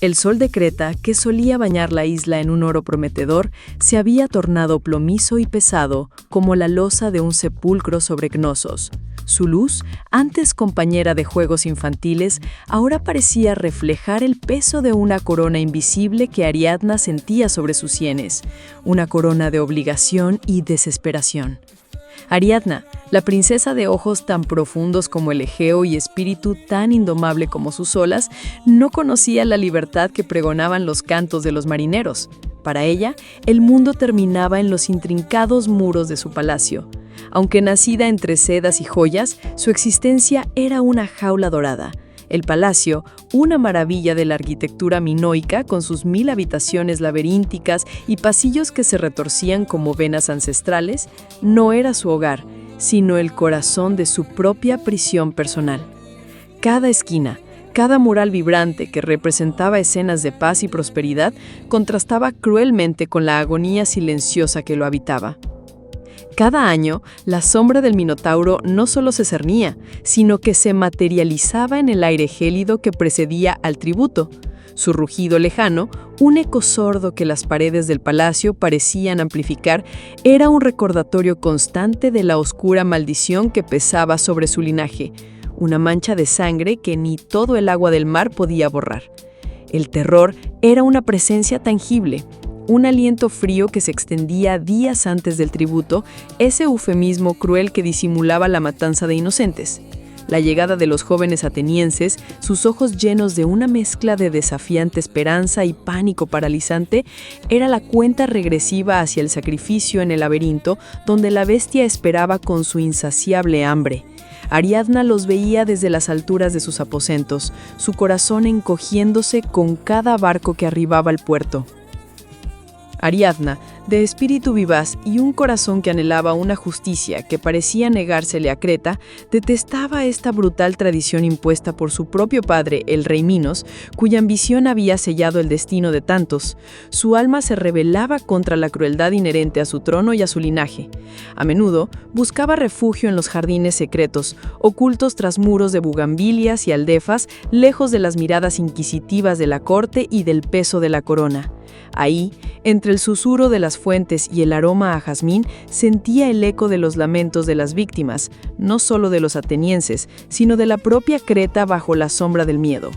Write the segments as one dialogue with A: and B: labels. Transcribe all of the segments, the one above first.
A: El sol de Creta, que solía bañar la isla en un oro prometedor, se había tornado plomizo y pesado como la losa de un sepulcro sobre Cnosos. Su luz, antes compañera de juegos infantiles, ahora parecía reflejar el peso de una corona invisible que Ariadna sentía sobre sus sienes, una corona de obligación y desesperación. Ariadna, la princesa de ojos tan profundos como el Egeo y espíritu tan indomable como sus olas, no conocía la libertad que pregonaban los cantos de los marineros. Para ella, el mundo terminaba en los intrincados muros de su palacio. Aunque nacida entre sedas y joyas, su existencia era una jaula dorada. El palacio, una maravilla de la arquitectura minoica con sus 1000 habitaciones laberínticas y pasillos que se retorcían como venas ancestrales, no era su hogar, sino el corazón de su propia prisión personal. Cada esquina, cada mural vibrante que representaba escenas de paz y prosperidad, contrastaba cruelmente con la agonía silenciosa que lo habitaba. Cada año, la sombra del Minotauro no solo se cernía, sino que se materializaba en el aire gélido que precedía al tributo. Su rugido lejano, un eco sordo que las paredes del palacio parecían amplificar, era un recordatorio constante de la oscura maldición que pesaba sobre su linaje, una mancha de sangre que ni todo el agua del mar podía borrar. El terror era una presencia tangible, un aliento frío que se extendía días antes del tributo, ese eufemismo cruel que disimulaba la matanza de inocentes. La llegada de los jóvenes atenienses, sus ojos llenos de una mezcla de desafiante esperanza y pánico paralizante, era la cuenta regresiva hacia el sacrificio en el laberinto donde la bestia esperaba con su insaciable hambre. Ariadna los veía desde las alturas de sus aposentos, su corazón encogiéndose con cada barco que arribaba al puerto. Ariadna, de espíritu vivaz y un corazón que anhelaba una justicia que parecía negársele a Creta, detestaba esta brutal tradición impuesta por su propio padre, el rey Minos, cuya ambición había sellado el destino de tantos. Su alma se rebelaba contra la crueldad inherente a su trono y a su linaje. A menudo buscaba refugio en los jardines secretos, ocultos tras muros de bugambilias y aldefas, lejos de las miradas inquisitivas de la corte y del peso de la corona. Ahí, entre el susurro de las fuentes y el aroma a jazmín, sentía el eco de los lamentos de las víctimas, no solo de los atenienses, sino de la propia Creta bajo la sombra del miedo.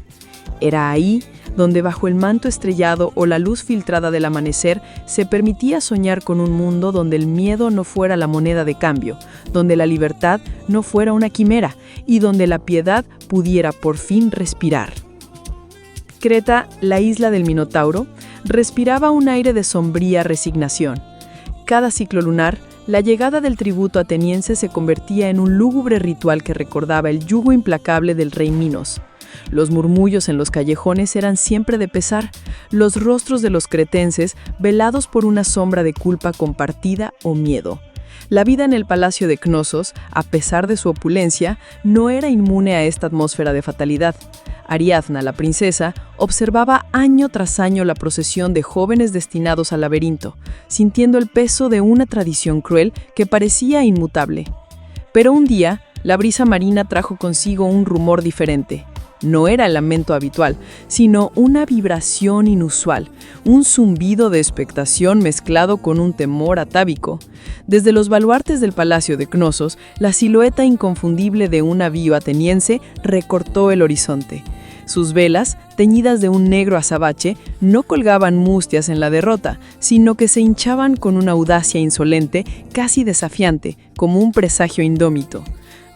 A: Era ahí donde, bajo el manto estrellado o la luz filtrada del amanecer, se permitía soñar con un mundo donde el miedo no fuera la moneda de cambio, donde la libertad no fuera una quimera y donde la piedad pudiera por fin respirar. Creta, la isla del Minotauro, respiraba un aire de sombría resignación. Cada ciclo lunar, la llegada del tributo ateniense se convertía en un lúgubre ritual que recordaba el yugo implacable del rey Minos. Los murmullos en los callejones eran siempre de pesar, los rostros de los cretenses velados por una sombra de culpa compartida o miedo. La vida en el palacio de Cnosos, a pesar de su opulencia, no era inmune a esta atmósfera de fatalidad. Ariadna, la princesa, observaba año tras año la procesión de jóvenes destinados al laberinto, sintiendo el peso de una tradición cruel que parecía inmutable. Pero un día, la brisa marina trajo consigo un rumor diferente. No era el lamento habitual, sino una vibración inusual, un zumbido de expectación mezclado con un temor atávico. Desde los baluartes del palacio de Cnosos, la silueta inconfundible de un navío ateniense recortó el horizonte. Sus velas, teñidas de un negro azabache, no colgaban mustias en la derrota, sino que se hinchaban con una audacia insolente, casi desafiante, como un presagio indómito.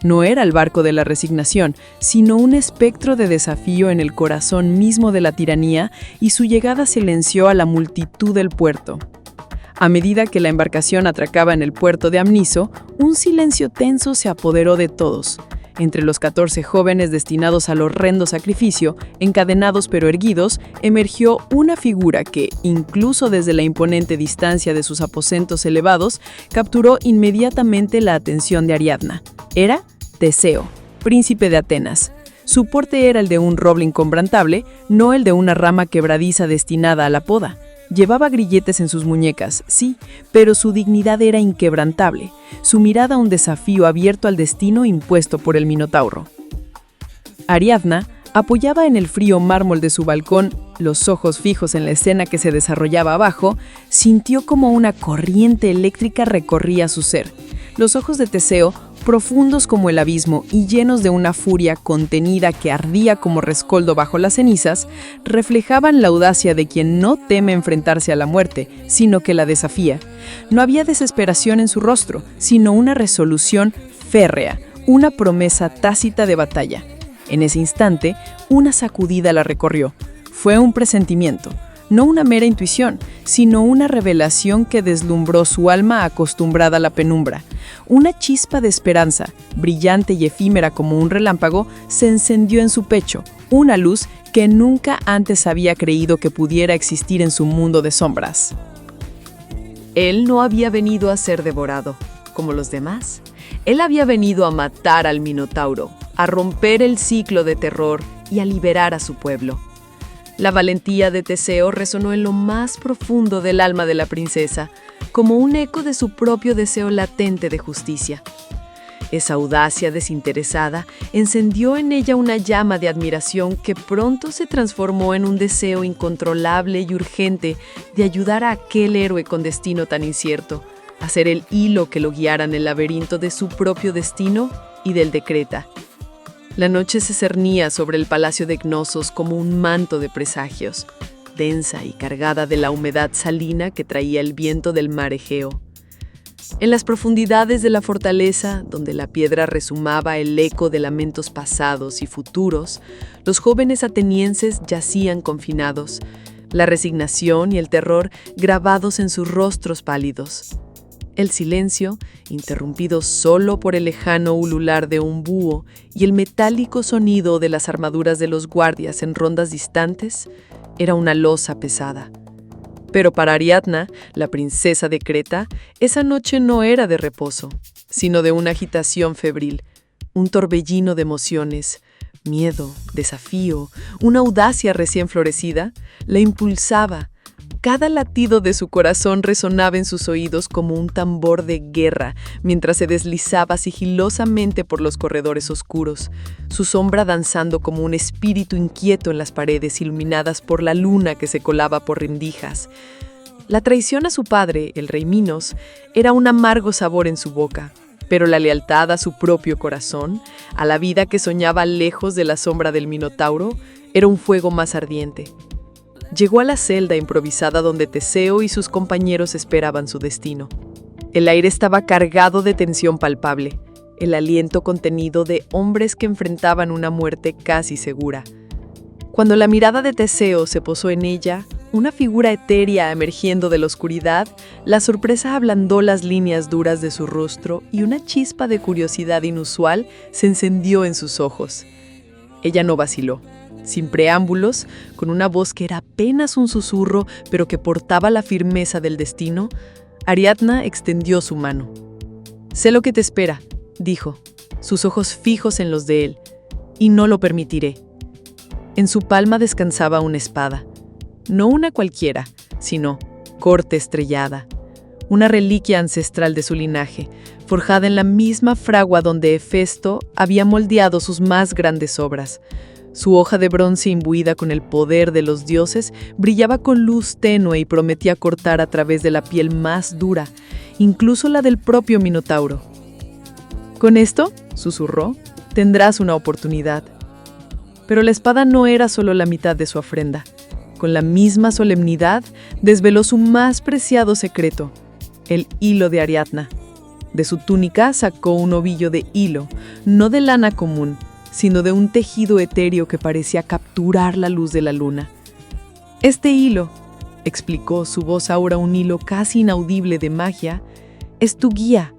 A: No era el barco de la resignación, sino un espectro de desafío en el corazón mismo de la tiranía, y su llegada silenció a la multitud del puerto. A medida que la embarcación atracaba en el puerto de Amniso, un silencio tenso se apoderó de todos. Entre los 14 jóvenes destinados al horrendo sacrificio, encadenados pero erguidos, emergió una figura que, incluso desde la imponente distancia de sus aposentos elevados, capturó inmediatamente la atención de Ariadna. Era Teseo, príncipe de Atenas. Su porte era el de un roble inquebrantable, no el de una rama quebradiza destinada a la poda. Llevaba grilletes en sus muñecas, sí, pero su dignidad era inquebrantable, su mirada un desafío abierto al destino impuesto por el Minotauro. Ariadna apoyaba en el frío mármol de su balcón los ojos fijos en la escena que se desarrollaba abajo, sintió como una corriente eléctrica recorría su ser. Los ojos de Teseo, profundos como el abismo y llenos de una furia contenida que ardía como rescoldo bajo las cenizas, reflejaban la audacia de quien no teme enfrentarse a la muerte, sino que la desafía. No había desesperación en su rostro, sino una resolución férrea, una promesa tácita de batalla. En ese instante, una sacudida la recorrió. Fue un presentimiento, no una mera intuición, sino una revelación que deslumbró su alma acostumbrada a la penumbra. Una chispa de esperanza, brillante y efímera como un relámpago, se encendió en su pecho, una luz que nunca antes había creído que pudiera existir en su mundo de sombras. Él no había venido a ser devorado, como los demás. Él había venido a matar al Minotauro, a romper el ciclo de terror y a liberar a su pueblo. La valentía de Teseo resonó en lo más profundo del alma de la princesa, como un eco de su propio deseo latente de justicia. Esa audacia desinteresada encendió en ella una llama de admiración que pronto se transformó en un deseo incontrolable y urgente de ayudar a aquel héroe con destino tan incierto, a ser el hilo que lo guiara en el laberinto de su propio destino y del de Creta. La noche se cernía sobre el palacio de Cnosos como un manto de presagios, densa y cargada de la humedad salina que traía el viento del mar Egeo. En las profundidades de la fortaleza, donde la piedra resumaba el eco de lamentos pasados y futuros, los jóvenes atenienses yacían confinados, la resignación y el terror grabados en sus rostros pálidos. El silencio, interrumpido solo por el lejano ulular de un búho y el metálico sonido de las armaduras de los guardias en rondas distantes, era una losa pesada. Pero para Ariadna, la princesa de Creta, esa noche no era de reposo, sino de una agitación febril, un torbellino de emociones, miedo, desafío, una audacia recién florecida, la impulsaba. Cada latido de su corazón resonaba en sus oídos como un tambor de guerra mientras se deslizaba sigilosamente por los corredores oscuros, su sombra danzando como un espíritu inquieto en las paredes iluminadas por la luna que se colaba por rendijas. La traición a su padre, el rey Minos, era un amargo sabor en su boca, pero la lealtad a su propio corazón, a la vida que soñaba lejos de la sombra del Minotauro, era un fuego más ardiente. Llegó a la celda improvisada donde Teseo y sus compañeros esperaban su destino. El aire estaba cargado de tensión palpable, el aliento contenido de hombres que enfrentaban una muerte casi segura. Cuando la mirada de Teseo se posó en ella, una figura etérea emergiendo de la oscuridad, la sorpresa ablandó las líneas duras de su rostro y una chispa de curiosidad inusual se encendió en sus ojos. Ella no vaciló. Sin preámbulos, con una voz que era apenas un susurro, pero que portaba la firmeza del destino, Ariadna extendió su mano. «Sé lo que te espera», dijo, sus ojos fijos en los de él, «y no lo permitiré». En su palma descansaba una espada, no una cualquiera, sino corte estrellada, una reliquia ancestral de su linaje, forjada en la misma fragua donde Hefesto había moldeado sus más grandes obras. Su hoja de bronce imbuida con el poder de los dioses brillaba con luz tenue y prometía cortar a través de la piel más dura, incluso la del propio Minotauro. «Con esto», susurró, «tendrás una oportunidad». Pero la espada no era solo la mitad de su ofrenda. Con la misma solemnidad, desveló su más preciado secreto, el hilo de Ariadna. De su túnica sacó un ovillo de hilo, no de lana común, sino de un tejido etéreo que parecía capturar la luz de la luna. «Este hilo», explicó, su voz ahora un hilo casi inaudible de magia, «es tu guía.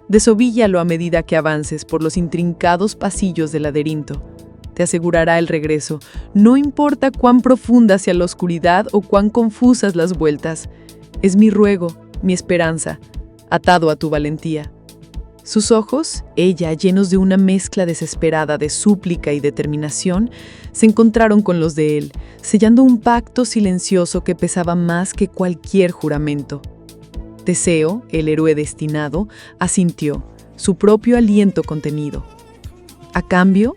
A: Desovíllalo a medida que avances por los intrincados pasillos del laberinto. Te asegurará el regreso, no importa cuán profunda sea la oscuridad o cuán confusas las vueltas. Es mi ruego, mi esperanza, atado a tu valentía». Sus ojos, ella llenos de una mezcla desesperada de súplica y determinación, se encontraron con los de él, sellando un pacto silencioso que pesaba más que cualquier juramento. Teseo, el héroe destinado, asintió, su propio aliento contenido. A cambio,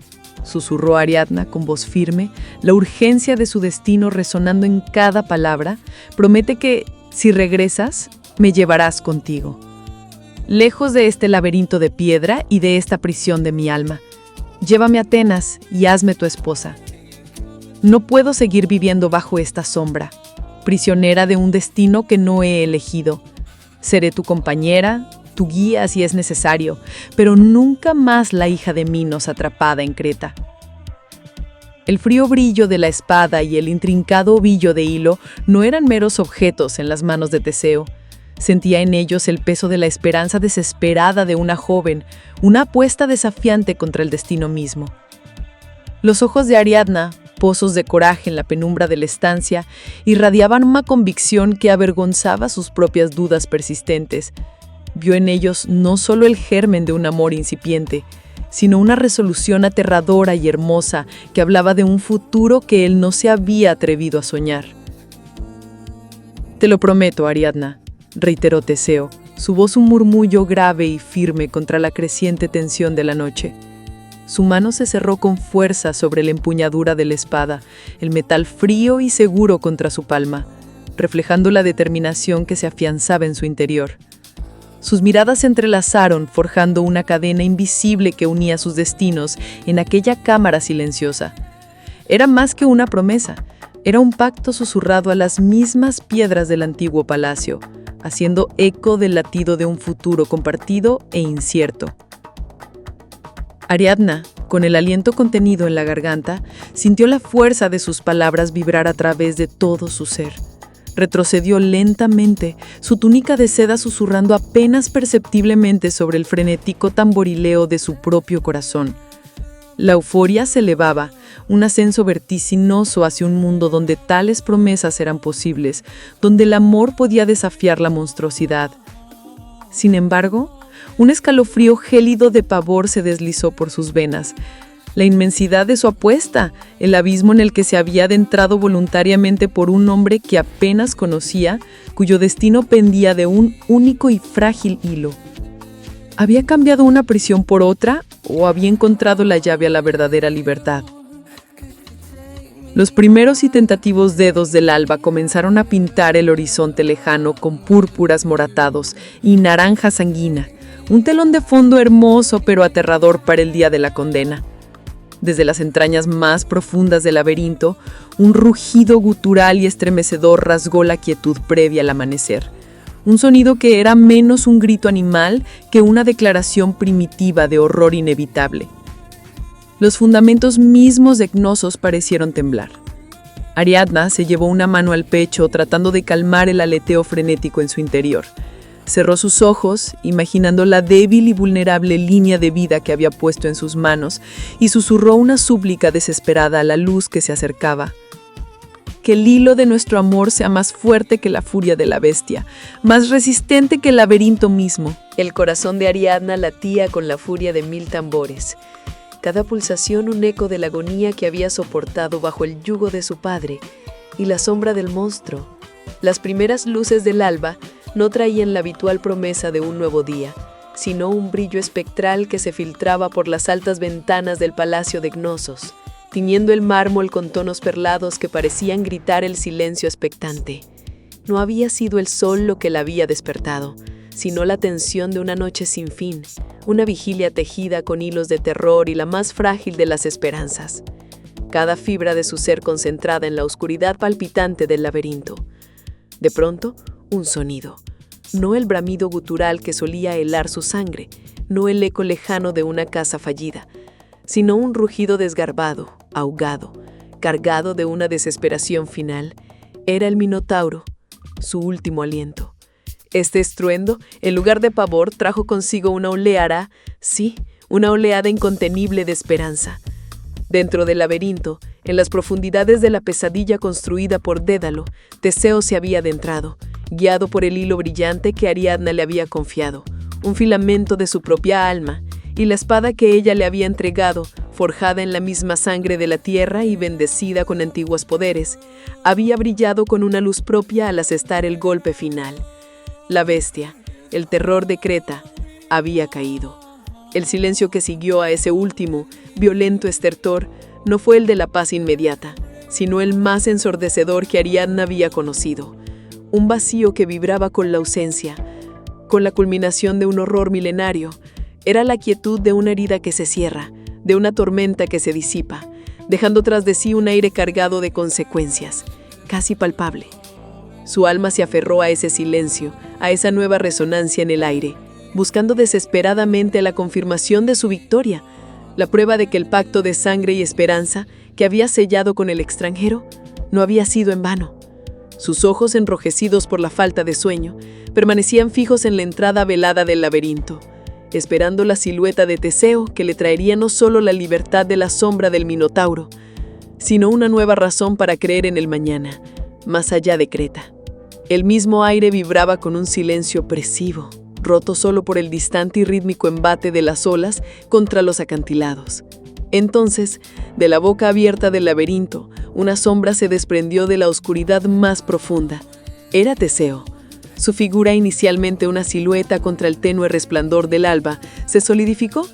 A: susurró Ariadna con voz firme, la urgencia de su destino resonando en cada palabra. Promete que, si regresas, me llevarás contigo. Lejos de este laberinto de piedra y de esta prisión de mi alma. Llévame a Atenas y hazme tu esposa. No puedo seguir viviendo bajo esta sombra, prisionera de un destino que no he elegido. Seré tu compañera, tu guía si es necesario, pero nunca más la hija de Minos atrapada en Creta. El frío brillo de la espada y el intrincado ovillo de hilo no eran meros objetos en las manos de Teseo. Sentía en ellos el peso de la esperanza desesperada de una joven, una apuesta desafiante contra el destino mismo. Los ojos de Ariadna, pozos de coraje en la penumbra de la estancia, irradiaban una convicción que avergonzaba sus propias dudas persistentes. Vio en ellos no solo el germen de un amor incipiente, sino una resolución aterradora y hermosa que hablaba de un futuro que él no se había atrevido a soñar. «Te lo prometo, Ariadna», reiteró Teseo, su voz un murmullo grave y firme contra la creciente tensión de la noche. Su mano se cerró con fuerza sobre la empuñadura de la espada, el metal frío y seguro contra su palma, reflejando la determinación que se afianzaba en su interior. Sus miradas se entrelazaron, forjando una cadena invisible que unía sus destinos en aquella cámara silenciosa. Era más que una promesa, era un pacto susurrado a las mismas piedras del antiguo palacio, haciendo eco del latido de un futuro compartido e incierto. Ariadna, con el aliento contenido en la garganta, sintió la fuerza de sus palabras vibrar a través de todo su ser. Retrocedió lentamente, su túnica de seda susurrando apenas perceptiblemente sobre el frenético tamborileo de su propio corazón. La euforia se elevaba, un ascenso vertiginoso hacia un mundo donde tales promesas eran posibles, donde el amor podía desafiar la monstruosidad. Sin embargo, un escalofrío gélido de pavor se deslizó por sus venas. La inmensidad de su apuesta, el abismo en el que se había adentrado voluntariamente por un hombre que apenas conocía, cuyo destino pendía de un único y frágil hilo. ¿Había cambiado una prisión por otra o había encontrado la llave a la verdadera libertad? Los primeros y tentativos dedos del alba comenzaron a pintar el horizonte lejano con púrpuras moratados y naranja sanguina, un telón de fondo hermoso pero aterrador para el día de la condena. Desde las entrañas más profundas del laberinto, un rugido gutural y estremecedor rasgó la quietud previa al amanecer. Un sonido que era menos un grito animal que una declaración primitiva de horror inevitable. Los fundamentos mismos de Cnosos parecieron temblar. Ariadna se llevó una mano al pecho tratando de calmar el aleteo frenético en su interior. Cerró sus ojos, imaginando la débil y vulnerable línea de vida que había puesto en sus manos, y susurró una súplica desesperada a la luz que se acercaba. Que el hilo de nuestro amor sea más fuerte que la furia de la bestia, más resistente que el laberinto mismo.
B: El corazón de Ariadna latía con la furia de 1000 tambores. Cada pulsación un eco de la agonía que había soportado bajo el yugo de su padre y la sombra del monstruo. Las primeras luces del alba no traían la habitual promesa de un nuevo día, sino un brillo espectral que se filtraba por las altas ventanas del palacio de Cnosos, tiñendo el mármol con tonos perlados que parecían gritar el silencio expectante. No había sido el sol lo que la había despertado, sino la tensión de una noche sin fin, una vigilia tejida con hilos de terror y la más frágil de las esperanzas. Cada fibra de su ser concentrada en la oscuridad palpitante del laberinto. De pronto, un sonido. No el bramido gutural que solía helar su sangre, no el eco lejano de una casa fallida, sino un rugido desgarbado, ahogado, cargado de una desesperación final. Era el Minotauro, su último aliento. Este estruendo, en lugar de pavor, trajo consigo una oleada, sí, una oleada incontenible de esperanza. Dentro del laberinto, en las profundidades de la pesadilla construida por Dédalo, Teseo se había adentrado, guiado por el hilo brillante que Ariadna le había confiado, un filamento de su propia alma, y la espada que ella le había entregado, forjada en la misma sangre de la tierra y bendecida con antiguos poderes, había brillado con una luz propia al asestar el golpe final. La bestia, el terror de Creta, había caído. El silencio que siguió a ese último, violento estertor no fue el de la paz inmediata, sino el más ensordecedor que Ariadna había conocido. Un vacío que vibraba con la ausencia, con la culminación de un horror milenario. Era la quietud de una herida que se cierra, de una tormenta que se disipa, dejando tras de sí un aire cargado de consecuencias, casi palpable. Su alma se aferró a ese silencio, a esa nueva resonancia en el aire, buscando desesperadamente la confirmación de su victoria, la prueba de que el pacto de sangre y esperanza que había sellado con el extranjero no había sido en vano. Sus ojos, enrojecidos por la falta de sueño, permanecían fijos en la entrada velada del laberinto, esperando la silueta de Teseo que le traería no solo la libertad de la sombra del Minotauro, sino una nueva razón para creer en el mañana, más allá de Creta. El mismo aire vibraba con un silencio opresivo, roto solo por el distante y rítmico embate de las olas contra los acantilados. Entonces, de la boca abierta del laberinto, una sombra se desprendió de la oscuridad más profunda. Era Teseo. Su figura, inicialmente una silueta contra el tenue resplandor del alba, se solidificó,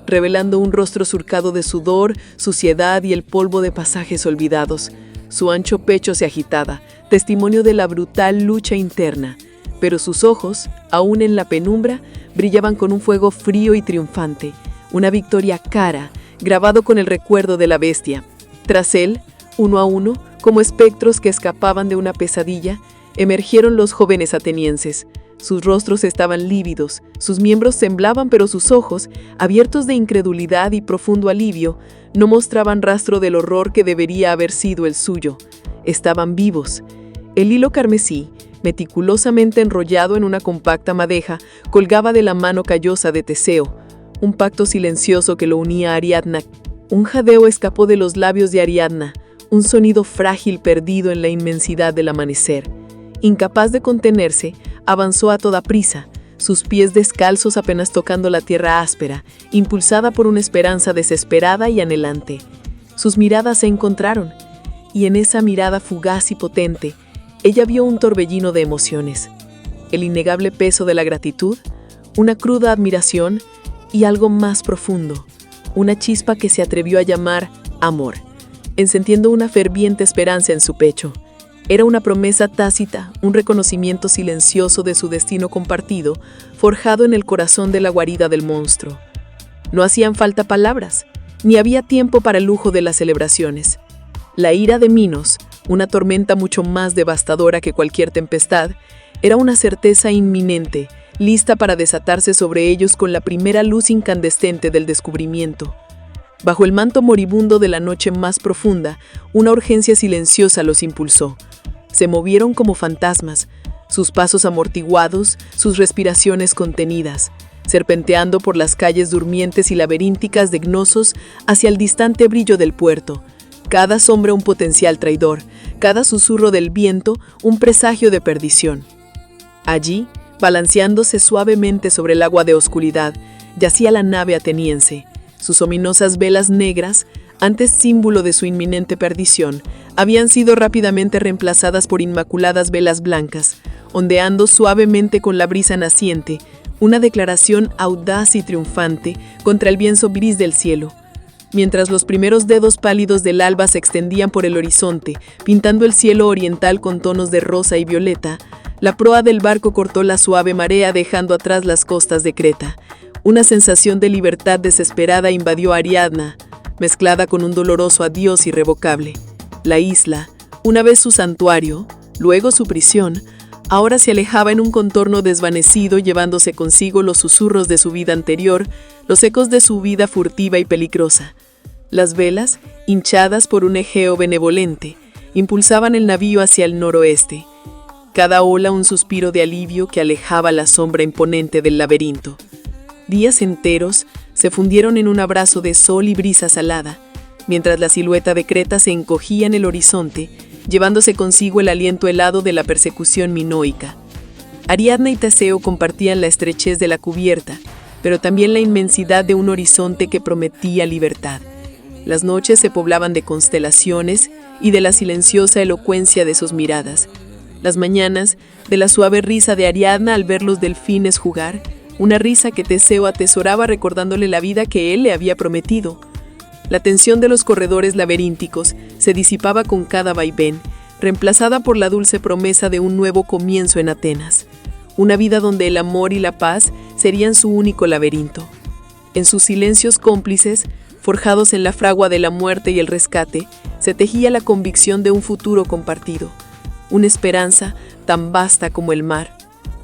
B: revelando un rostro surcado de sudor, suciedad y el polvo de pasajes olvidados. Su ancho pecho se agitaba, testimonio de la brutal lucha interna, pero sus ojos, aún en la penumbra, brillaban con un fuego frío y triunfante, una victoria cara, grabado con el recuerdo de la bestia. Tras él, uno a uno, como espectros que escapaban de una pesadilla, emergieron los jóvenes atenienses. Sus rostros estaban lívidos, sus miembros temblaban, pero sus ojos, abiertos de incredulidad y profundo alivio, no mostraban rastro del horror que debería haber sido el suyo. Estaban vivos. El hilo carmesí, meticulosamente enrollado en una compacta madeja, colgaba de la mano callosa de Teseo, un pacto silencioso que lo unía a Ariadna. Un jadeo escapó de los labios de Ariadna, un sonido frágil perdido en la inmensidad del amanecer. Incapaz de contenerse, avanzó a toda prisa, sus pies descalzos apenas tocando la tierra áspera, impulsada por una esperanza desesperada y anhelante. Sus miradas se encontraron, y en esa mirada fugaz y potente, ella vio un torbellino de emociones, el innegable peso de la gratitud, una cruda admiración y algo más profundo, una chispa que se atrevió a llamar amor, encendiendo una ferviente esperanza en su pecho. Era una promesa tácita, un reconocimiento silencioso de su destino compartido, forjado en el corazón de la guarida del monstruo. No hacían falta palabras, ni había tiempo para el lujo de las celebraciones. La ira de Minos, una tormenta mucho más devastadora que cualquier tempestad, era una certeza inminente, lista para desatarse sobre ellos con la primera luz incandescente del descubrimiento. Bajo el manto moribundo de la noche más profunda, una urgencia silenciosa los impulsó. Se movieron como fantasmas, sus pasos amortiguados, sus respiraciones contenidas, serpenteando por las calles durmientes y laberínticas de Gnosos hacia el distante brillo del puerto. Cada sombra un potencial traidor, cada susurro del viento un presagio de perdición. Allí, balanceándose suavemente sobre el agua de oscuridad, yacía la nave ateniense. Sus ominosas velas negras, antes símbolo de su inminente perdición, habían sido rápidamente reemplazadas por inmaculadas velas blancas, ondeando suavemente con la brisa naciente, una declaración audaz y triunfante contra el lienzo gris del cielo. Mientras los primeros dedos pálidos del alba se extendían por el horizonte, pintando el cielo oriental con tonos de rosa y violeta, la proa del barco cortó la suave marea dejando atrás las costas de Creta. Una sensación de libertad desesperada invadió a Ariadna, mezclada con un doloroso adiós irrevocable. La isla, una vez su santuario, luego su prisión, ahora se alejaba en un contorno desvanecido llevándose consigo los susurros de su vida anterior, los ecos de su vida furtiva y peligrosa. Las velas, hinchadas por un Egeo benevolente, impulsaban el navío hacia el noroeste. Cada ola un suspiro de alivio que alejaba la sombra imponente del laberinto. Días enteros se fundieron en un abrazo de sol y brisa salada, mientras la silueta de Creta se encogía en el horizonte, llevándose consigo el aliento helado de la persecución minoica. Ariadna y Teseo compartían la estrechez de la cubierta, pero también la inmensidad de un horizonte que prometía libertad. Las noches se poblaban de constelaciones y de la silenciosa elocuencia de sus miradas. Las mañanas, de la suave risa de Ariadna al ver los delfines jugar, una risa que Teseo atesoraba recordándole la vida que él le había prometido. La tensión de los corredores laberínticos se disipaba con cada vaivén, reemplazada por la dulce promesa de un nuevo comienzo en Atenas. Una vida donde el amor y la paz serían su único laberinto. En sus silencios cómplices, forjados en la fragua de la muerte y el rescate, se tejía la convicción de un futuro compartido, una esperanza tan vasta como el mar.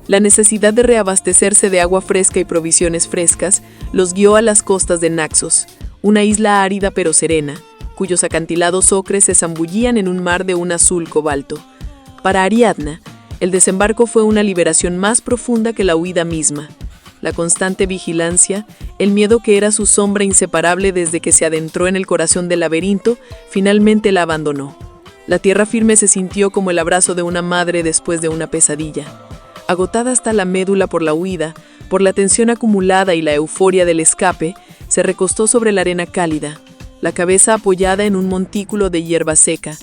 B: La necesidad de reabastecerse de agua fresca y provisiones frescas los guió a las costas de Naxos, una isla árida pero serena, cuyos acantilados ocres se zambullían en un mar de un azul cobalto. Para Ariadna, el desembarco fue una liberación más profunda que la huida misma. La constante vigilancia, el miedo que era su sombra inseparable desde que se adentró en el corazón del laberinto, finalmente la abandonó. La tierra firme se sintió como el abrazo de una madre después de una pesadilla. Agotada hasta la médula por la huida, por la tensión acumulada y la euforia del escape, se recostó sobre la arena cálida, la cabeza apoyada en un montículo de hierba seca.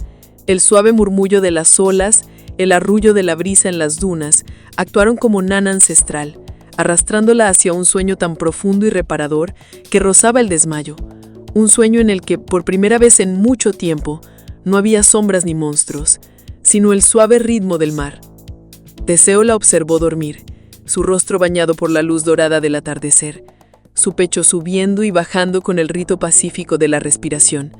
B: El suave murmullo de las olas, el arrullo de la brisa en las dunas, actuaron como nana ancestral, arrastrándola hacia un sueño tan profundo y reparador que rozaba el desmayo. Un sueño en el que, por primera vez en mucho tiempo, no había sombras ni monstruos, sino el suave ritmo del mar. Teseo la observó dormir, su rostro bañado por la luz dorada del atardecer, su pecho subiendo y bajando con el rito pacífico de la respiración.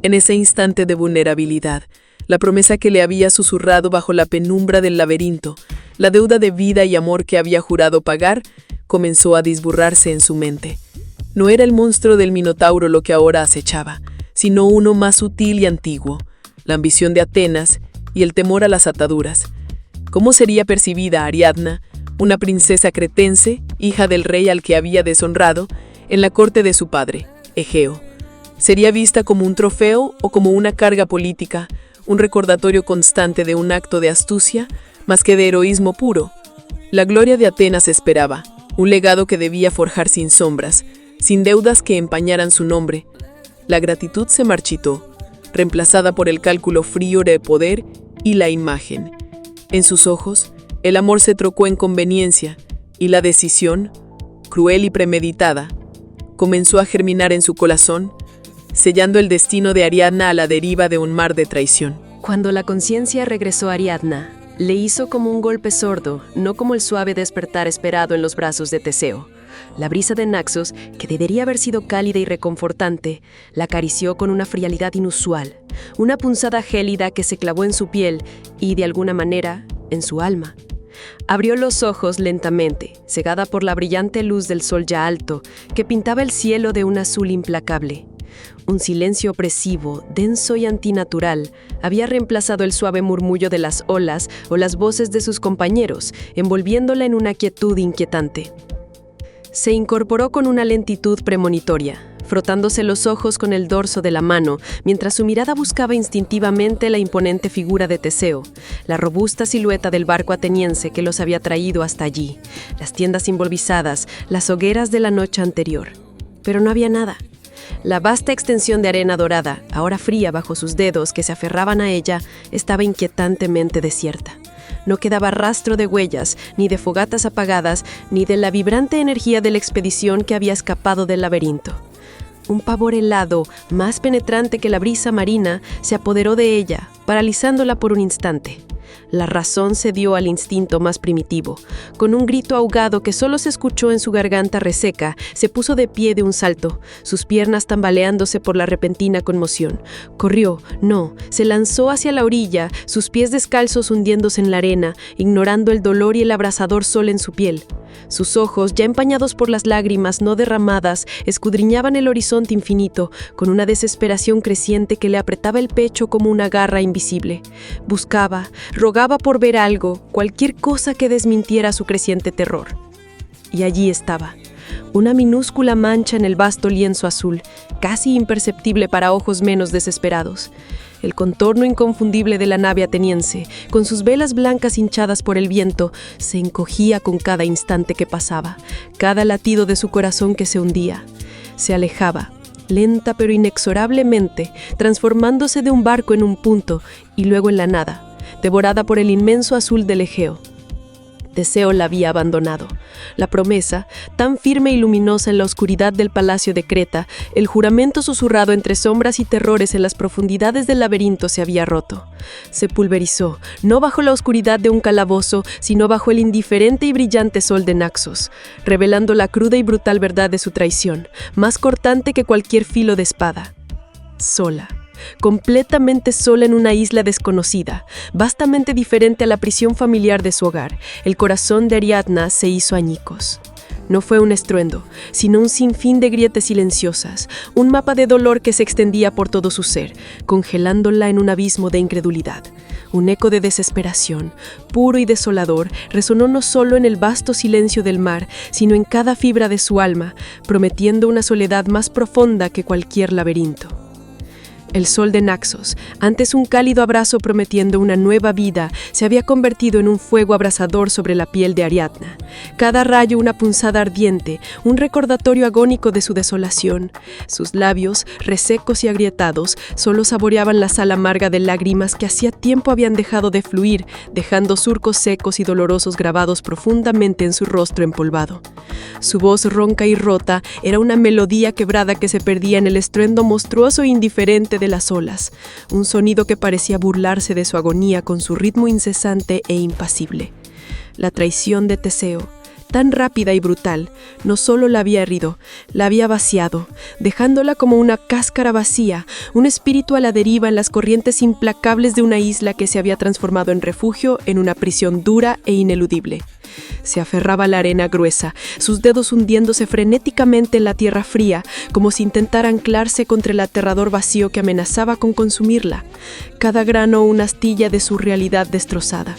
B: En ese instante de vulnerabilidad, la promesa que le había susurrado bajo la penumbra del laberinto, la deuda de vida y amor que había jurado pagar, comenzó a disburrarse en su mente. No era el monstruo del Minotauro lo que ahora acechaba, sino uno más sutil y antiguo, la ambición de Atenas y el temor a las ataduras. ¿Cómo sería percibida Ariadna, una princesa cretense, hija del rey al que había deshonrado, en la corte de su padre, Egeo? ¿Sería vista como un trofeo o como una carga política, un recordatorio constante de un acto de astucia, más que de heroísmo puro? La gloria de Atenas esperaba, un legado que debía forjar sin sombras, sin deudas que empañaran su nombre. La gratitud se marchitó, reemplazada por el cálculo frío de poder y la imagen. En sus ojos, el amor se trocó en conveniencia, y la decisión, cruel y premeditada, comenzó a germinar en su corazón, sellando el destino de Ariadna a la deriva de un mar de traición.
A: Cuando la conciencia regresó a Ariadna, le hizo como un golpe sordo, no como el suave despertar esperado en los brazos de Teseo. La brisa de Naxos, que debería haber sido cálida y reconfortante, la acarició con una frialdad inusual, una punzada gélida que se clavó en su piel y, de alguna manera, en su alma. Abrió los ojos lentamente, cegada por la brillante luz del sol ya alto, que pintaba el cielo de un azul implacable. Un silencio opresivo, denso y antinatural, había reemplazado el suave murmullo de las olas o las voces de sus compañeros, envolviéndola en una quietud inquietante. Se incorporó con una lentitud premonitoria, frotándose los ojos con el dorso de la mano, mientras su mirada buscaba instintivamente la imponente figura de Teseo, la robusta silueta del barco ateniense que los había traído hasta allí, las tiendas improvisadas, las hogueras de la noche anterior. Pero no había nada. La vasta extensión de arena dorada, ahora fría bajo sus dedos que se aferraban a ella, estaba inquietantemente desierta. No quedaba rastro de huellas, ni de fogatas apagadas, ni de la vibrante energía de la expedición que había escapado del laberinto. Un pavor helado, más penetrante que la brisa marina, se apoderó de ella, paralizándola por un instante. La razón cedió al instinto más primitivo. Con un grito ahogado que solo se escuchó en su garganta reseca, se puso de pie de un salto, sus piernas tambaleándose por la repentina conmoción. Corrió, se lanzó hacia la orilla, sus pies descalzos hundiéndose en la arena, ignorando el dolor y el abrasador sol en su piel. Sus ojos, ya empañados por las lágrimas no derramadas, escudriñaban el horizonte infinito, con una desesperación creciente que le apretaba el pecho como una garra invisible. Buscaba, rogaba por ver algo, cualquier cosa que desmintiera su creciente terror. Y allí estaba, una minúscula mancha en el vasto lienzo azul, casi imperceptible para ojos menos desesperados. El contorno inconfundible de la nave ateniense, con sus velas blancas hinchadas por el viento, se encogía con cada instante que pasaba, cada latido de su corazón que se hundía. Se alejaba, lenta pero inexorablemente, transformándose de un barco en un punto y luego en la nada, devorada por el inmenso azul del Egeo.
C: Teseo la había abandonado. La promesa, tan firme y luminosa en la oscuridad del palacio de Creta, el juramento susurrado entre sombras y terrores en las profundidades del laberinto se había roto. Se pulverizó, no bajo la oscuridad de un calabozo, sino bajo el indiferente y brillante sol de Naxos, revelando la cruda y brutal verdad de su traición, más cortante que cualquier filo de espada. Sola. Completamente sola en una isla desconocida, vastamente diferente a la prisión familiar de su hogar, el corazón de Ariadna se hizo añicos. No fue un estruendo, sino un sinfín de grietas silenciosas, un mapa de dolor que se extendía por todo su ser, congelándola en un abismo de incredulidad. Un eco de desesperación, puro y desolador, resonó no solo en el vasto silencio del mar, sino en cada fibra de su alma, prometiendo una soledad más profunda que cualquier laberinto. El sol de Naxos, antes un cálido abrazo prometiendo una nueva vida, se había convertido en un fuego abrasador sobre la piel de Ariadna. Cada rayo una punzada ardiente, un recordatorio agónico de su desolación. Sus labios, resecos y agrietados, solo saboreaban la sal amarga de lágrimas que hacía tiempo habían dejado de fluir, dejando surcos secos y dolorosos grabados profundamente en su rostro empolvado. Su voz ronca y rota era una melodía quebrada que se perdía en el estruendo monstruoso e indiferente de las olas, un sonido que parecía burlarse de su agonía con su ritmo incesante e impasible. La traición de Teseo, tan rápida y brutal, no solo la había herido, la había vaciado, dejándola como una cáscara vacía, un espíritu a la deriva en las corrientes implacables de una isla que se había transformado en refugio en una prisión dura e ineludible. Se aferraba a la arena gruesa, sus dedos hundiéndose frenéticamente en la tierra fría, como si intentara anclarse contra el aterrador vacío que amenazaba con consumirla, cada grano una astilla de su realidad destrozada.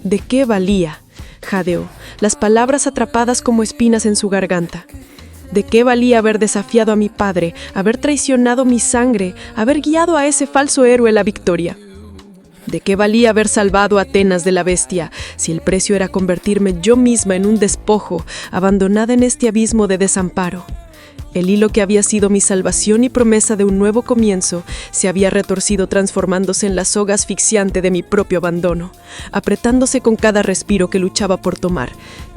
C: ¿De qué valía? Jadeó, las palabras atrapadas como espinas en su garganta. ¿De qué valía haber desafiado a mi padre, haber traicionado mi sangre, haber guiado a ese falso héroe a la victoria? ¿De qué valía haber salvado a Atenas de la bestia, si el precio era convertirme yo misma en un despojo, abandonada en este abismo de desamparo? El hilo que había sido mi salvación y promesa de un nuevo comienzo se había retorcido transformándose en la soga asfixiante de mi propio abandono, apretándose con cada respiro que luchaba por tomar,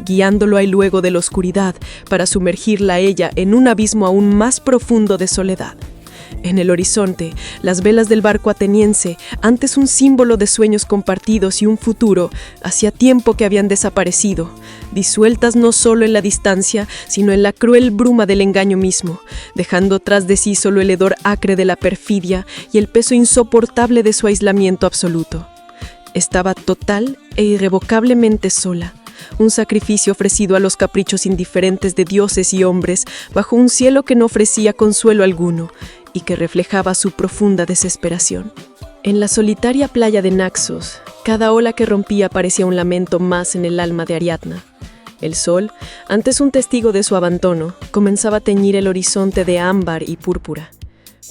C: guiándolo ahí luego de la oscuridad para sumergirla a ella en un abismo aún más profundo de soledad. En el horizonte, las velas del barco ateniense, antes un símbolo de sueños compartidos y un futuro, hacía tiempo que habían desaparecido, disueltas no solo en la distancia, sino en la cruel bruma del engaño mismo, dejando tras de sí solo el hedor acre de la perfidia y el peso insoportable de su aislamiento absoluto. Estaba total e irrevocablemente sola. Un sacrificio ofrecido a los caprichos indiferentes de dioses y hombres bajo un cielo que no ofrecía consuelo alguno y que reflejaba su profunda desesperación. En la solitaria playa de Naxos, cada ola que rompía parecía un lamento más en el alma de Ariadna. El sol, antes un testigo de su abandono, comenzaba a teñir el horizonte de ámbar y púrpura.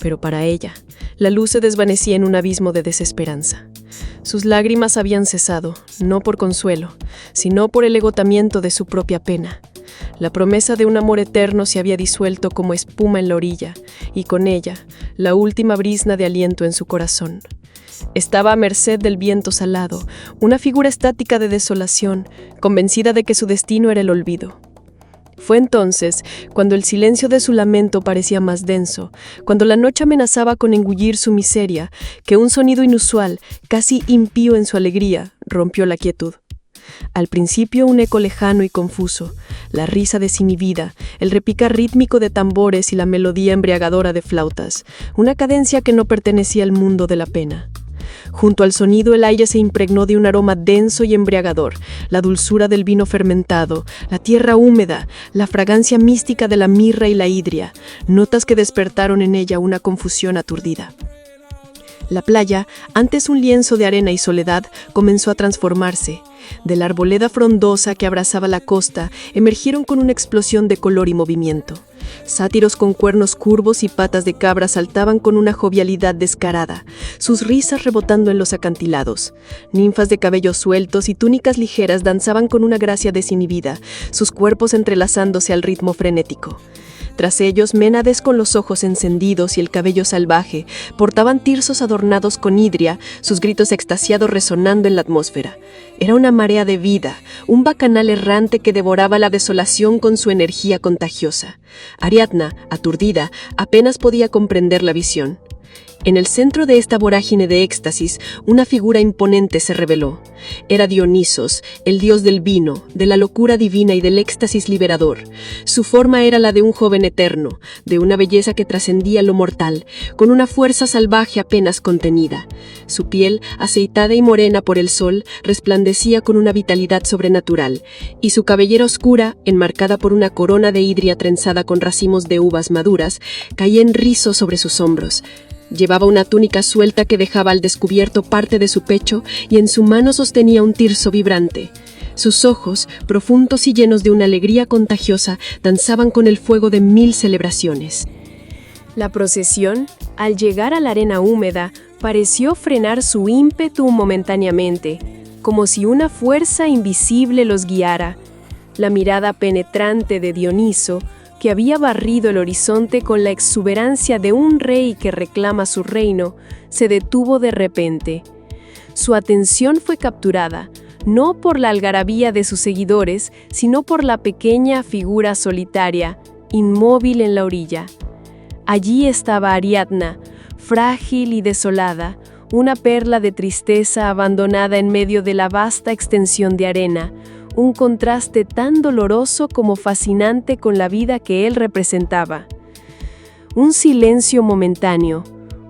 C: Pero para ella, la luz se desvanecía en un abismo de desesperanza. Sus lágrimas habían cesado, no por consuelo, sino por el agotamiento de su propia pena. La promesa de un amor eterno se había disuelto como espuma en la orilla, y con ella, la última brizna de aliento en su corazón. Estaba a merced del viento salado, una figura estática de desolación, convencida de que su destino era el olvido. Fue entonces, cuando el silencio de su lamento parecía más denso, cuando la noche amenazaba con engullir su miseria, que un sonido inusual, casi impío en su alegría, rompió la quietud. Al principio un eco lejano y confuso, la risa desinhibida, el repicar rítmico de tambores y la melodía embriagadora de flautas, una cadencia que no pertenecía al mundo de la pena. Junto al sonido el aire se impregnó de un aroma denso y embriagador, la dulzura del vino fermentado, la tierra húmeda, la fragancia mística de la mirra y la hidria, notas que despertaron en ella una confusión aturdida. La playa, antes un lienzo de arena y soledad, comenzó a transformarse. De la arboleda frondosa que abrazaba la costa, emergieron con una explosión de color y movimiento. Sátiros con cuernos curvos y patas de cabra saltaban con una jovialidad descarada, sus risas rebotando en los acantilados. Ninfas de cabellos sueltos y túnicas ligeras danzaban con una gracia desinhibida, sus cuerpos entrelazándose al ritmo frenético. Tras ellos, Ménades, con los ojos encendidos y el cabello salvaje, portaban tirsos adornados con hidria, sus gritos extasiados resonando en la atmósfera. Era una marea de vida, un bacanal errante que devoraba la desolación con su energía contagiosa. Ariadna, aturdida, apenas podía comprender la visión. En el centro de esta vorágine de éxtasis, una figura imponente se reveló. Era Dionisos, el dios del vino, de la locura divina y del éxtasis liberador. Su forma era la de un joven eterno, de una belleza que trascendía lo mortal, con una fuerza salvaje apenas contenida. Su piel, aceitada y morena por el sol, resplandecía con una vitalidad sobrenatural, y su cabellera oscura, enmarcada por una corona de hidria trenzada con racimos de uvas maduras, caía en rizo sobre sus hombros. Llevaba una túnica suelta que dejaba al descubierto parte de su pecho y en su mano sostenía un tirso vibrante. Sus ojos, profundos y llenos de una alegría contagiosa, danzaban con el fuego de 1000 celebraciones.
D: La procesión, al llegar a la arena húmeda, pareció frenar su ímpetu momentáneamente, como si una fuerza invisible los guiara. La mirada penetrante de Dioniso, que había barrido el horizonte con la exuberancia de un rey que reclama su reino, se detuvo de repente. Su atención fue capturada, no por la algarabía de sus seguidores, sino por la pequeña figura solitaria, inmóvil en la orilla. Allí estaba Ariadna, frágil y desolada, una perla de tristeza abandonada en medio de la vasta extensión de arena, un contraste tan doloroso como fascinante con la vida que él representaba. Un silencio momentáneo,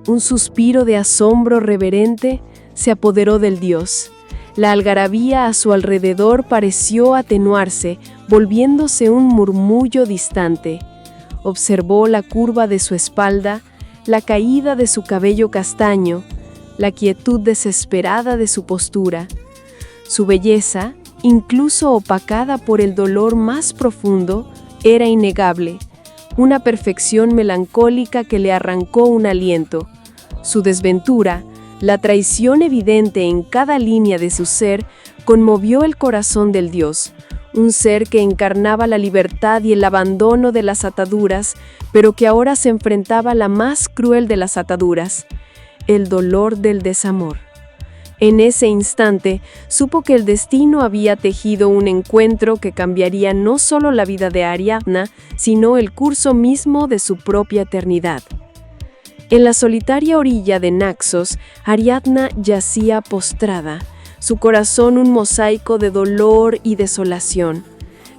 D: un suspiro de asombro reverente, se apoderó del dios. La algarabía a su alrededor pareció atenuarse, volviéndose un murmullo distante. Observó la curva de su espalda, la caída de su cabello castaño, la quietud desesperada de su postura. Su belleza, incluso opacada por el dolor más profundo, era innegable, una perfección melancólica que le arrancó un aliento. Su desventura, la traición evidente en cada línea de su ser, conmovió el corazón del dios, un ser que encarnaba la libertad y el abandono de las ataduras, pero que ahora se enfrentaba a la más cruel de las ataduras, el dolor del desamor. En ese instante, supo que el destino había tejido un encuentro que cambiaría no solo la vida de Ariadna, sino el curso mismo de su propia eternidad. En la solitaria orilla de Naxos, Ariadna yacía postrada, su corazón un mosaico de dolor y desolación.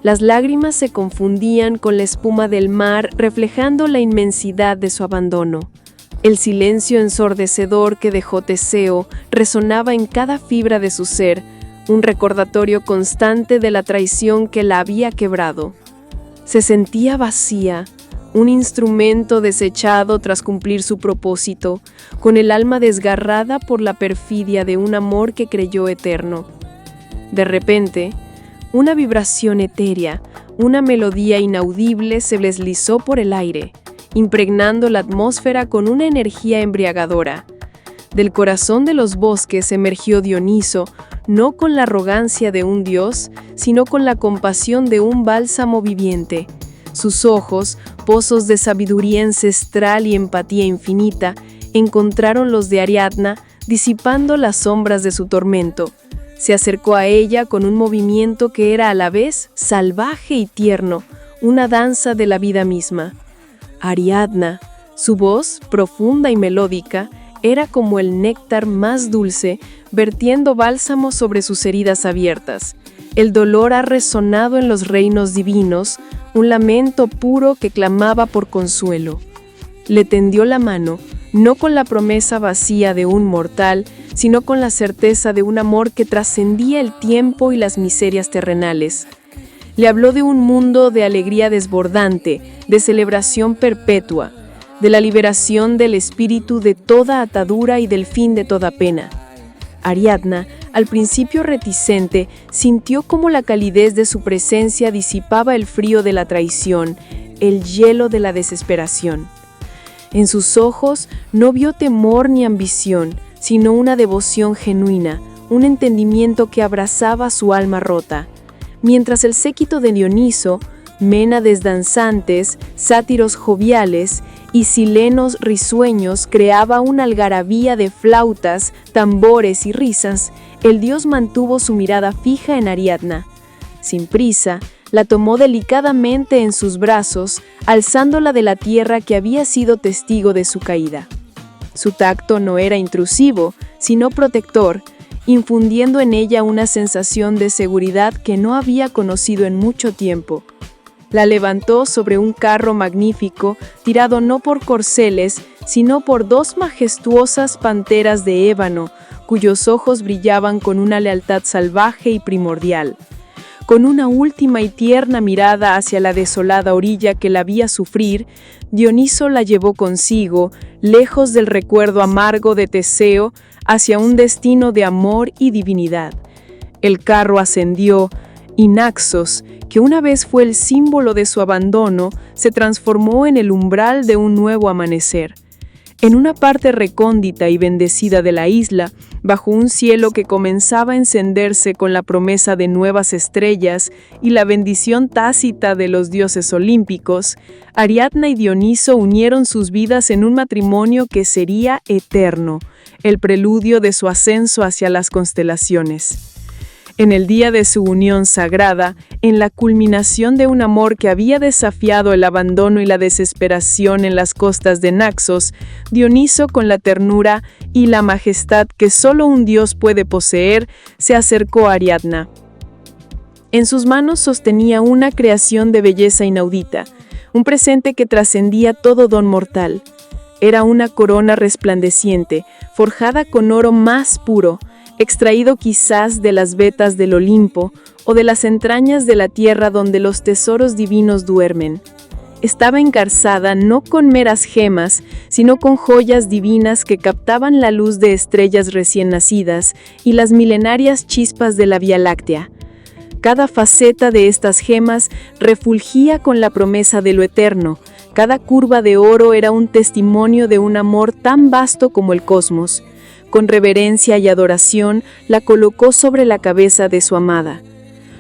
D: Las lágrimas se confundían con la espuma del mar, reflejando la inmensidad de su abandono. El silencio ensordecedor que dejó Teseo resonaba en cada fibra de su ser, un recordatorio constante de la traición que la había quebrado. Se sentía vacía, un instrumento desechado tras cumplir su propósito, con el alma desgarrada por la perfidia de un amor que creyó eterno. De repente, una vibración etérea, una melodía inaudible se deslizó por el aire, impregnando la atmósfera con una energía embriagadora. Del corazón de los bosques emergió Dioniso, no con la arrogancia de un dios, sino con la compasión de un bálsamo viviente. Sus ojos, pozos de sabiduría ancestral y empatía infinita, encontraron los de Ariadna, disipando las sombras de su tormento. Se acercó a ella con un movimiento que era a la vez salvaje y tierno, una danza de la vida misma. Ariadna, su voz, profunda y melódica, era como el néctar más dulce, vertiendo bálsamo sobre sus heridas abiertas. El dolor ha resonado en los reinos divinos, un lamento puro que clamaba por consuelo. Le tendió la mano, no con la promesa vacía de un mortal, sino con la certeza de un amor que trascendía el tiempo y las miserias terrenales. Le habló de un mundo de alegría desbordante, de celebración perpetua, de la liberación del espíritu de toda atadura y del fin de toda pena. Ariadna, al principio reticente, sintió cómo la calidez de su presencia disipaba el frío de la traición, el hielo de la desesperación. En sus ojos no vio temor ni ambición, sino una devoción genuina, un entendimiento que abrazaba su alma rota. Mientras el séquito de Dioniso, Ménades danzantes, sátiros joviales y silenos risueños creaba una algarabía de flautas, tambores y risas, el dios mantuvo su mirada fija en Ariadna. Sin prisa, la tomó delicadamente en sus brazos, alzándola de la tierra que había sido testigo de su caída. Su tacto no era intrusivo, sino protector, infundiendo en ella una sensación de seguridad que no había conocido en mucho tiempo. La levantó sobre un carro magnífico, tirado no por corceles, sino por dos majestuosas panteras de ébano, cuyos ojos brillaban con una lealtad salvaje y primordial. Con una última y tierna mirada hacia la desolada orilla que la vía sufrir, Dioniso la llevó consigo, lejos del recuerdo amargo de Teseo, hacia un destino de amor y divinidad. El carro ascendió, y Naxos, que una vez fue el símbolo de su abandono, se transformó en el umbral de un nuevo amanecer. En una parte recóndita y bendecida de la isla, bajo un cielo que comenzaba a encenderse con la promesa de nuevas estrellas y la bendición tácita de los dioses olímpicos, Ariadna y Dioniso unieron sus vidas en un matrimonio que sería eterno, el preludio de su ascenso hacia las constelaciones. En el día de su unión sagrada, en la culminación de un amor que había desafiado el abandono y la desesperación en las costas de Naxos, Dioniso, con la ternura y la majestad que solo un dios puede poseer, se acercó a Ariadna. En sus manos sostenía una creación de belleza inaudita, un presente que trascendía todo don mortal. Era una corona resplandeciente, forjada con oro más puro, extraído quizás de las vetas del Olimpo o de las entrañas de la tierra donde los tesoros divinos duermen. Estaba engarzada no con meras gemas, sino con joyas divinas que captaban la luz de estrellas recién nacidas y las milenarias chispas de la Vía Láctea. Cada faceta de estas gemas refulgía con la promesa de lo eterno. Cada curva de oro era un testimonio de un amor tan vasto como el cosmos. Con reverencia y adoración la colocó sobre la cabeza de su amada.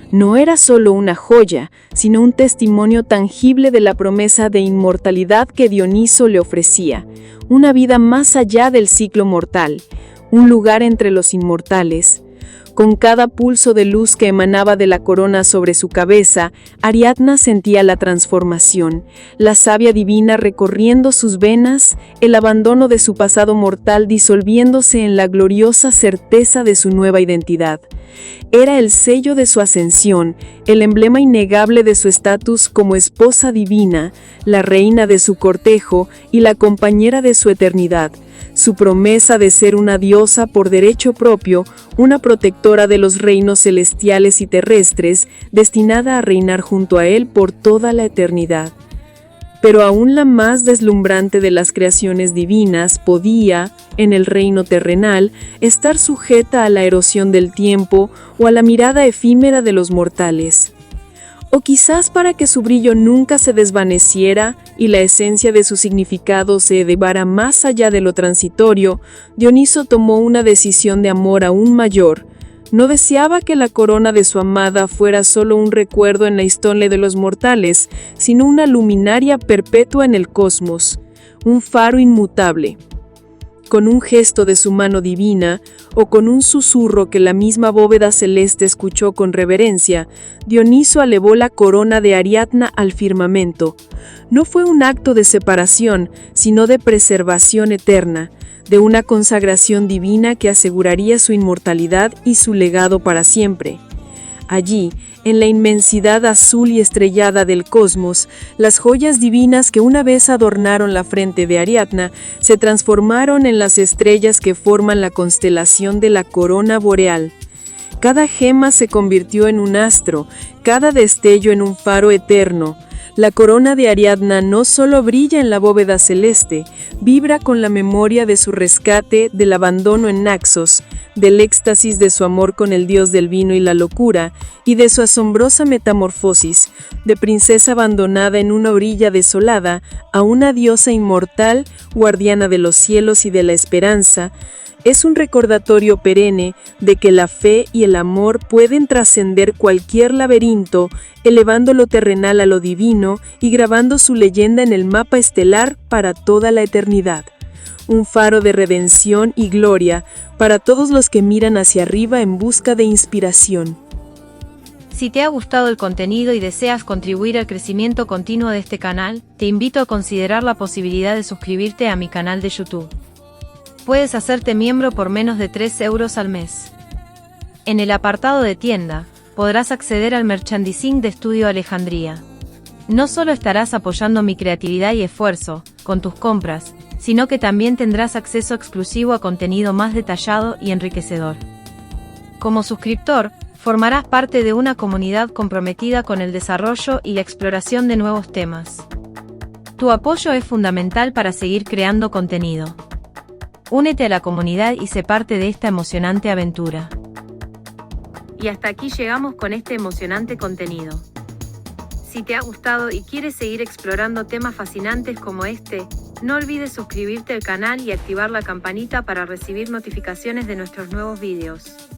D: No era solo una joya, sino un testimonio tangible de la promesa de inmortalidad que Dioniso le ofrecía, una vida más allá del ciclo mortal, un lugar entre los inmortales. Con cada pulso de luz que emanaba de la corona sobre su cabeza, Ariadna sentía la transformación, la savia divina recorriendo sus venas, el abandono de su pasado mortal disolviéndose en la gloriosa certeza de su nueva identidad. Era el sello de su ascensión, el emblema innegable de su estatus como esposa divina, la reina de su cortejo y la compañera de su eternidad. Su promesa de ser una diosa por derecho propio, una protectora de los reinos celestiales y terrestres, destinada a reinar junto a él por toda la eternidad. Pero aún la más deslumbrante de las creaciones divinas podía, en el reino terrenal, estar sujeta a la erosión del tiempo o a la mirada efímera de los mortales. O quizás para que su brillo nunca se desvaneciera y la esencia de su significado se elevara más allá de lo transitorio, Dioniso tomó una decisión de amor aún mayor. No deseaba que la corona de su amada fuera solo un recuerdo en la historia de los mortales, sino una luminaria perpetua en el cosmos, un faro inmutable. Con un gesto de su mano divina, o con un susurro que la misma bóveda celeste escuchó con reverencia, Dioniso elevó la corona de Ariadna al firmamento. No fue un acto de separación, sino de preservación eterna, de una consagración divina que aseguraría su inmortalidad y su legado para siempre. Allí, en la inmensidad azul y estrellada del cosmos, las joyas divinas que una vez adornaron la frente de Ariadna se transformaron en las estrellas que forman la constelación de la corona boreal. Cada gema se convirtió en un astro, cada destello en un faro eterno. La corona de Ariadna no solo brilla en la bóveda celeste, vibra con la memoria de su rescate, del abandono en Naxos, del éxtasis de su amor con el dios del vino y la locura, y de su asombrosa metamorfosis, de princesa abandonada en una orilla desolada, a una diosa inmortal, guardiana de los cielos y de la esperanza,
E: Es un recordatorio perenne de que la fe y el amor pueden trascender cualquier laberinto, elevando lo terrenal a lo divino y grabando su leyenda en el mapa estelar para toda la eternidad. Un faro de redención y gloria para todos los que miran hacia arriba en busca de inspiración.
F: Si te ha gustado el contenido y deseas contribuir al crecimiento continuo de este canal, te invito a considerar la posibilidad de suscribirte a mi canal de YouTube. Puedes hacerte miembro por menos de 3 euros al mes. En el apartado de tienda, podrás acceder al merchandising de Estudio Alejandría. No solo estarás apoyando mi creatividad y esfuerzo con tus compras, sino que también tendrás acceso exclusivo a contenido más detallado y enriquecedor. Como suscriptor, formarás parte de una comunidad comprometida con el desarrollo y la exploración de nuevos temas. Tu apoyo es fundamental para seguir creando contenido. Únete a la comunidad y sé parte de esta emocionante aventura. Y hasta aquí llegamos con este emocionante contenido. Si te ha gustado y quieres seguir explorando temas fascinantes como este, no olvides suscribirte al canal y activar la campanita para recibir notificaciones de nuestros nuevos vídeos.